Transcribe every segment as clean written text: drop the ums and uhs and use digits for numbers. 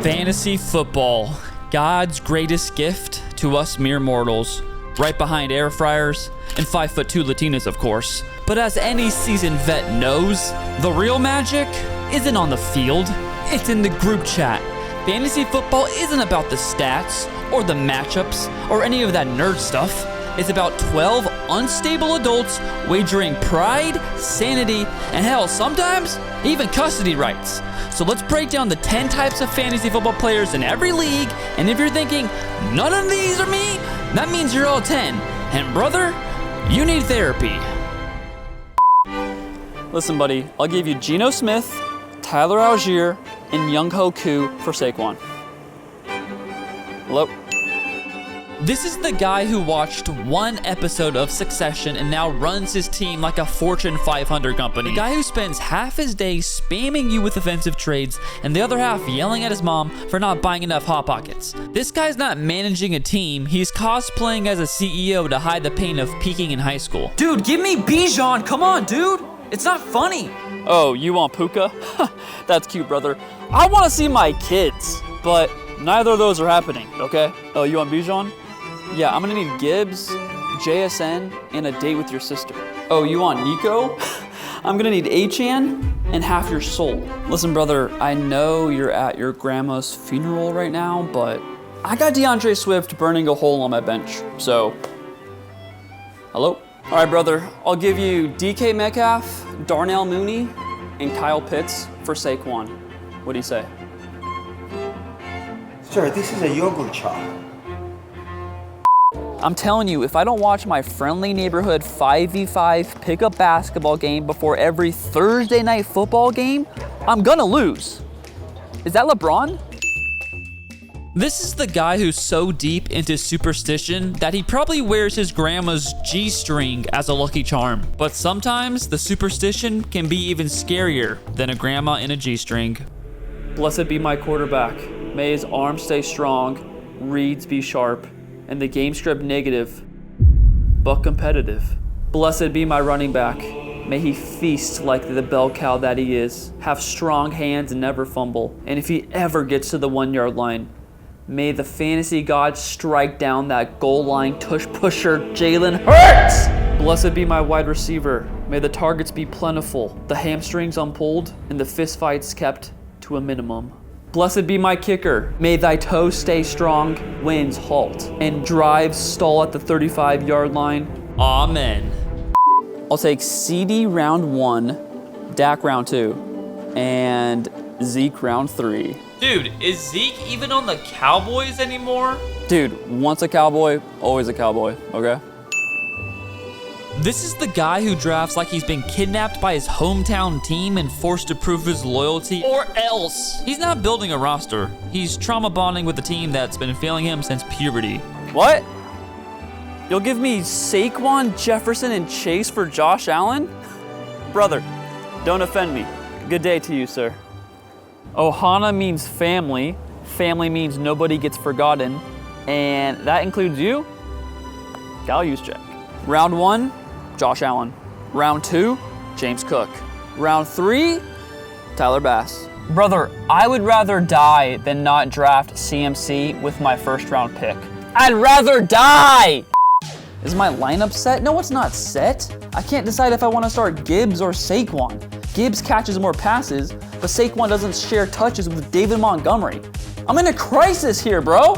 Fantasy football, God's greatest gift to us mere mortals, right behind air fryers and 5'2" Latinas, of course. But as any seasoned vet knows, the real magic isn't on the field, it's in the group chat. Fantasy football isn't about the stats or the matchups or any of that nerd stuff. It's about 12 unstable adults wagering pride, sanity, and hell, sometimes even custody rights. So let's break down the 10 types of fantasy football players in every league, and if you're thinking, none of these are me, that means you're all 10. And brother, you need therapy. Listen, buddy, I'll give you Geno Smith, Tyler Algier, and Younghoe Koo for Saquon. Hello? This is the guy who watched one episode of Succession and now runs his team like a Fortune 500 company. The guy who spends half his day spamming you with offensive trades and the other half yelling at his mom for not buying enough Hot Pockets. This guy's not managing a team, he's cosplaying as a CEO to hide the pain of peaking in high school. Dude, give me Bijan, come on, dude. It's not funny. Oh, you want Puka? That's cute, brother. I want to see my kids, but neither of those are happening, okay? Oh, you want Bijan? Yeah, I'm gonna need Gibbs, JSN, and a date with your sister. Oh, you want Nico? I'm gonna need Achan and half your soul. Listen, brother, I know you're at your grandma's funeral right now, but I got DeAndre Swift burning a hole on my bench, so. Hello? All right, brother, I'll give you DK Metcalf, Darnell Mooney, and Kyle Pitts for Saquon. What do you say? Sir, this is a yogurt shop. I'm telling you, if I don't watch my friendly neighborhood 5v5 pickup basketball game before every Thursday night football game, I'm gonna lose. Is that LeBron? This is the guy who's so deep into superstition that he probably wears his grandma's G-string as a lucky charm. But sometimes the superstition can be even scarier than a grandma in a G-string. Blessed be my quarterback. May his arms stay strong, reads be sharp, and the game script negative, but competitive. Blessed be my running back. May he feast like the bell cow that he is, have strong hands and never fumble. And if he ever gets to the 1 yard line, may the fantasy gods strike down that goal line tush pusher Jalen Hurts. Blessed be my wide receiver. May the targets be plentiful, the hamstrings unpulled, and the fistfights kept to a minimum. Blessed be my kicker. May thy toes stay strong, winds halt, and drives stall at the 35 yard line. Amen. I'll take CD round 1, Dak round 2, and Zeke round 3. Dude, is Zeke even on the Cowboys anymore? Dude, once a Cowboy, always a Cowboy, okay? This is the guy who drafts like he's been kidnapped by his hometown team and forced to prove his loyalty, or else. He's not building a roster. He's trauma bonding with a team that's been failing him since puberty. What? You'll give me Saquon, Jefferson, and Chase for Josh Allen? Brother, don't offend me. Good day to you, sir. Ohana means family. Family means nobody gets forgotten. And that includes you? Gal Juszczyk. Round 1, Josh Allen. Round 2, James Cook. Round 3, Tyler Bass. Brother, I would rather die than not draft CMC with my first round pick. I'd rather die! Is my lineup set? No, it's not set. I can't decide if I want to start Gibbs or Saquon. Gibbs catches more passes, but Saquon doesn't share touches with David Montgomery. I'm in a crisis here, bro.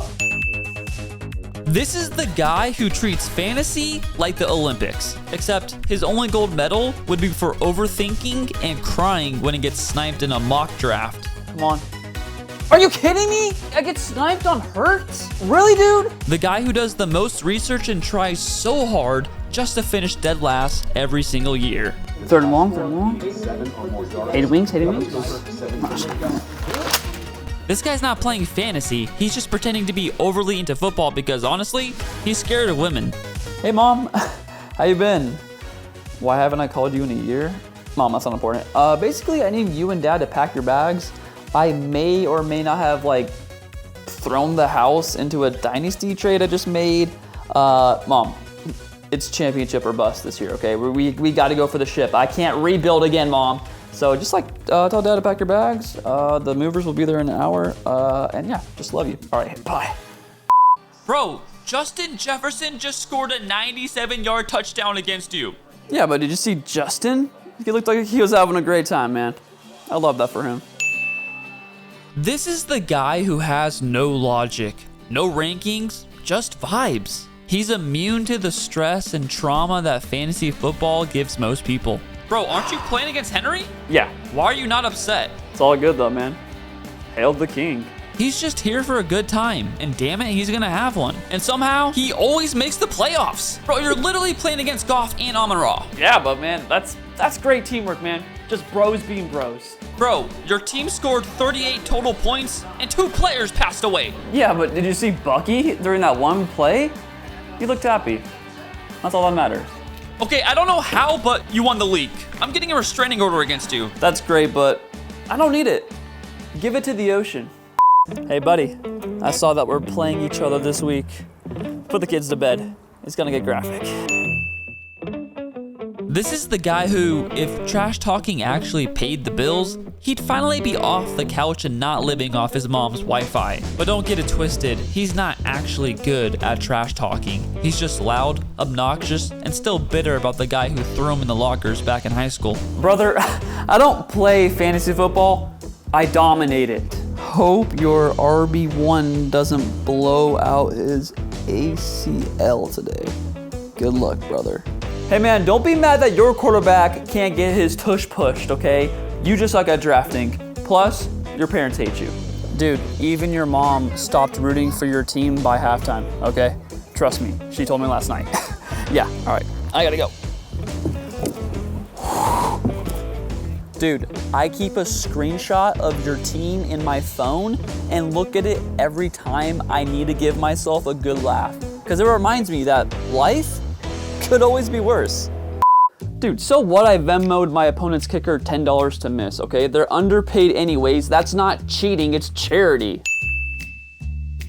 This is the guy who treats fantasy like the Olympics, except his only gold medal would be for overthinking and crying when he gets sniped in a mock draft. Come on. Are you kidding me? I get sniped on Hurts? Really, dude? The guy who does the most research and tries so hard just to finish dead last every single year. Third and long. Hated wings. This guy's not playing fantasy, he's just pretending to be overly into football because honestly, he's scared of women. Hey mom, how you been? Why haven't I called you in a year? Mom, that's not important. Basically, I need you and dad to pack your bags. I may or may not have thrown the house into a dynasty trade I just made. Mom, it's championship or bust this year, okay? We got to go for the ship. I can't rebuild again, Mom. So just like tell Dad to pack your bags. The movers will be there in an hour. And yeah, just love you. All right, bye. Bro, Justin Jefferson just scored a 97-yard touchdown against you. Yeah, but did you see Justin? He looked like he was having a great time, man. I love that for him. This is the guy who has no logic, no rankings, just vibes. He's immune to the stress and trauma that fantasy football gives most people. Bro, aren't you playing against Henry? Yeah. Why are you not upset? It's all good though, man. Hail the king. He's just here for a good time, and damn it, he's gonna have one. And somehow, he always makes the playoffs. Bro, you're literally playing against Goff and Amon-Ra. Yeah, but man, that's great teamwork, man. Just bros being bros. Bro, your team scored 38 total points, and 2 players passed away. Yeah, but did you see Bucky during that one play? He looked happy. That's all that matters. Okay, I don't know how, but you won the league. I'm getting a restraining order against you. That's great, but I don't need it. Give it to the ocean. Hey, buddy, I saw that we're playing each other this week. Put the kids to bed. It's gonna get graphic. This is the guy who, if trash talking actually paid the bills, he'd finally be off the couch and not living off his mom's Wi-Fi. But don't get it twisted, he's not actually good at trash talking. He's just loud, obnoxious, and still bitter about the guy who threw him in the lockers back in high school. Brother, I don't play fantasy football. I dominate it. Hope your RB1 doesn't blow out his ACL today. Good luck, brother. Hey man, don't be mad that your quarterback can't get his tush pushed, okay? You just suck at drafting. Plus, your parents hate you. Dude, even your mom stopped rooting for your team by halftime, okay? Trust me, she told me last night. Yeah, all right, I gotta go. Dude, I keep a screenshot of your team in my phone and look at it every time I need to give myself a good laugh. Because it reminds me that life could always be worse. Dude, so what? I Venmo'd my opponent's kicker $10 to miss, okay? They're underpaid anyways. That's not cheating, it's charity.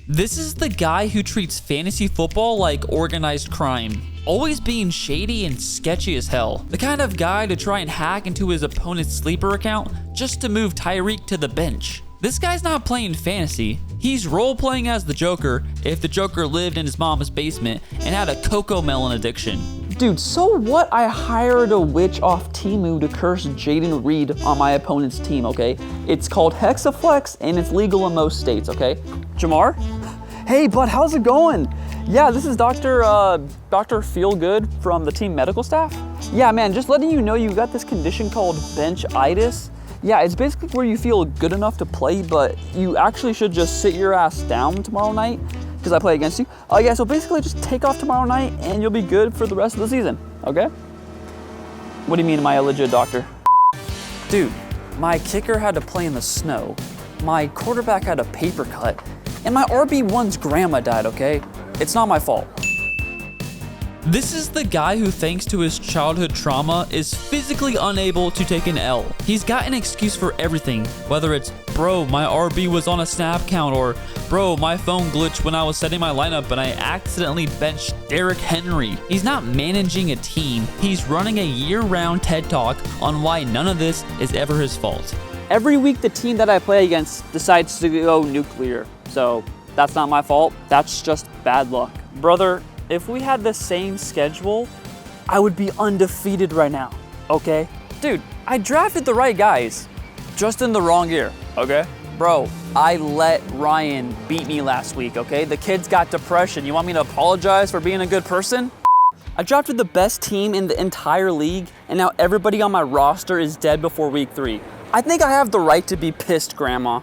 This is the guy who treats fantasy football like organized crime, always being shady and sketchy as hell. The kind of guy to try and hack into his opponent's sleeper account just to move Tyreek to the bench. This guy's not playing fantasy. He's role-playing as the Joker if the Joker lived in his mom's basement and had a cocoa melon addiction. Dude, so what? I hired a witch off Temu to curse Jaden Reed on my opponent's team, okay? It's called Hexaflex and it's legal in most states, okay? Jamar? Hey, bud, how's it going? Yeah, this is Dr. Feelgood from the team medical staff. Yeah, man, just letting you know you got this condition called benchitis. Yeah, it's basically where you feel good enough to play, but you actually should just sit your ass down tomorrow night because I play against you. Yeah, so basically just take off tomorrow night and you'll be good for the rest of the season, okay? What do you mean, am I a legit doctor? Dude, my kicker had to play in the snow, my quarterback had a paper cut, and my RB1's grandma died, okay? It's not my fault. This is the guy who, thanks to his childhood trauma, is physically unable to take an L. He's got an excuse for everything, whether it's, bro, my RB was on a snap count, or, bro, my phone glitched when I was setting my lineup and I accidentally benched Derrick Henry. He's not managing a team, he's running a year-round TED Talk on why none of this is ever his fault. Every week the team that I play against decides to go nuclear, so that's not my fault, that's just bad luck. Brother, if we had the same schedule, I would be undefeated right now, okay? Dude, I drafted the right guys, just in the wrong year, okay? Bro, I let Ryan beat me last week, okay? The kid's got depression. You want me to apologize for being a good person? I drafted the best team in the entire league, and now everybody on my roster is dead before week 3. I think I have the right to be pissed, Grandma.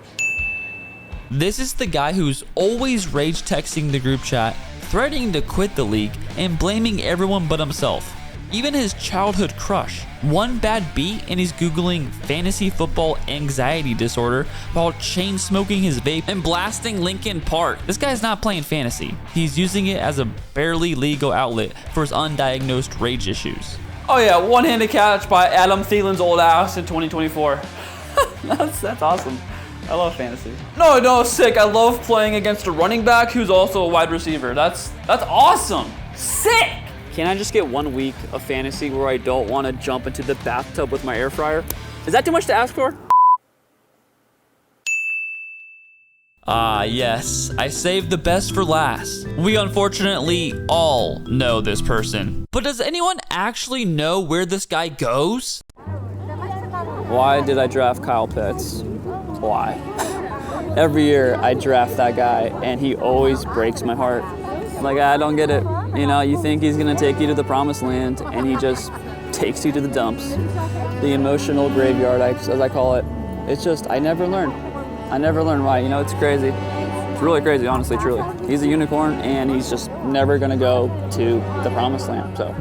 This is the guy who's always rage texting the group chat, threatening to quit the league, and blaming everyone but himself. Even his childhood crush. One bad beat and he's Googling fantasy football anxiety disorder while chain smoking his vape and blasting Linkin Park. This guy's not playing fantasy. He's using it as a barely legal outlet for his undiagnosed rage issues. Oh yeah, one-handed catch by Adam Thielen's old ass in 2024. That's awesome. I love fantasy. No, sick. I love playing against a running back who's also a wide receiver. That's awesome. Sick. Can I just get 1 week of fantasy where I don't want to jump into the bathtub with my air fryer? Is that too much to ask for? Ah, yes, I saved the best for last. We unfortunately all know this person. But does anyone actually know where this guy goes? Why did I draft Kyle Pitts? Why? Every year I draft that guy and he always breaks my heart. Like, I don't get it. You know, you think he's gonna take you to the promised land and he just takes you to the dumps. The emotional graveyard, as I call it. It's just, I never learn. I never learn why. You know, it's crazy. It's really crazy, honestly, truly. He's a unicorn and he's just never gonna go to the promised land, so.